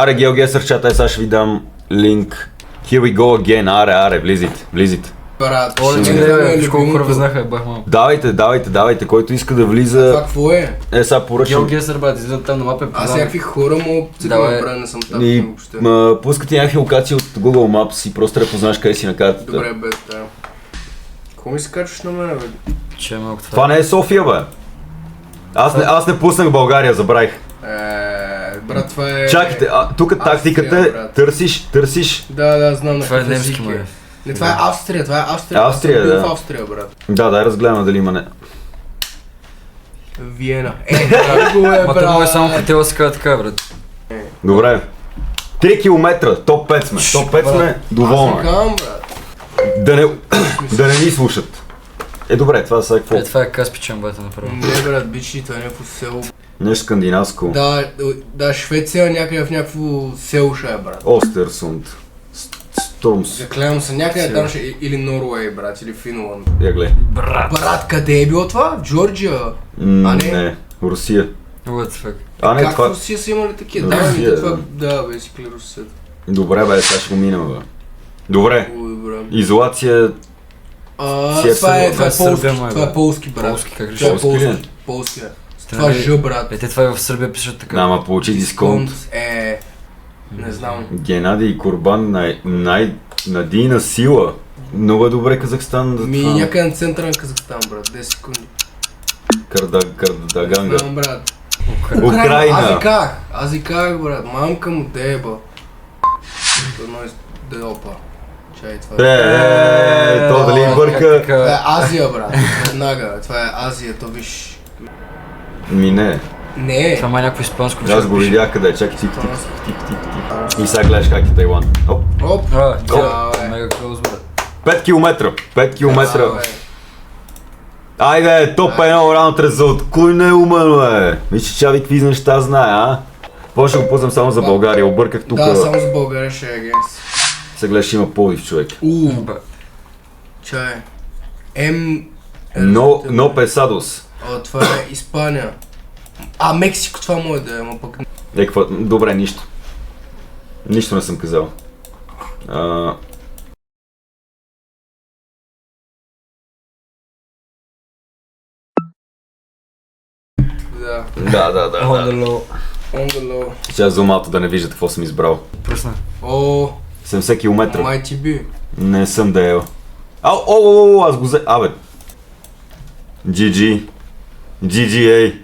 Аре, GeoGuessr чата, сега ще ви дам линк. Here we go again, аре, влизайте. Брат, Оле, че не, колко хора взнаха, бах малко. Давайте, който иска да влиза... Това какво е? Сега поръчам. GeoGuessr, брат, излизат там на мапа и Аз някакви хора му циквам, брат, не съм там И въобще. пускат ти някакви локации от Google Maps и просто да познаеш къде си на картата. Добре, бе, да. Какво ми се качваш на мен, бе? Че е малко това. Това не е София, бе. Аз не пуснах България, забравих. Брат, това е... Чакайте, тук тактиката е брат. търсиш. Да, знам на Това е какъв немски, език май. Не, това е Австрия, Австрия, Австрия, Аз съм бил да. в Австрия, брат. Да, разгледам дали има не. Виена. Брат, го е, Ма те може само брат. хотела да се казва така, брат. Добре. 3 км, топ 5 сме. Топ 5 сме, доволно Аз е. казвам, брат. Да не ни слушат. Добре, това са какво? Това е Каспичан, бата направо. Не, брат, бичи, това е някакво село. Нещо скандинавско. Да, Швеция някъде в някакво село ще е, брат. Остерсунд. Стормс. Заклевам се, някъде там ще или Норвей, брат, или Финланд. Я гледай. Брат, къде е било това? В Джорджия? Не, Русия. What the fuck? Не, Как в Русия са имали такива? Русия, Да, това, да, басикли Русия. Добре, бе, сега ще го минем, бе. Добре. Ой, брат. Изолация... Това е Сърбия, полски, май, това е бе. полски, брат. Полски, как Това е реши? Полски ли? полски, полски. Това Ж, брат. Те това и в Сърбия пишат така. Ама получи дисконт. Не знам. Геннадий Курбан, надийна сила. Много е добре Казахстан за Ми това. някъде на центъра на Казахстан, брат. 10 секунди. Кардаганга. Не знам, брат. Украина. Аз ви казах, брат. Мамка му деба. Едно делопа. Чай, това е. То дали бърка? Това е Азия, брат. Веднага, бе. Това е Азия, то виж. Не. Не. Това ма е някакво испанско. Аз го видях къде, чакай тип. И сега гледаш как е Тайланд. Оп. Оп. Това е мега клоуз, брат. 5 км. 5 км. Айде, топ 1 раунд резулт. Кой не е умен, бе? Виж, че Чави какви неща знае, а? Какво ще го пуснем само за България? Обърках тук. Да, само за България ще е гейс. Сега гледаш, има Пловдив, човек. Чай. Но Песадос. Това е Испания. Мексико това може да е, ама пък... Добре, нищо. Нищо не съм казал. Да. On the low. Сега зумато да не виждате какво съм избрал. Пръсна. 70 км. Май ти би. Не съм да ел. Аз го взе. GG. GGA.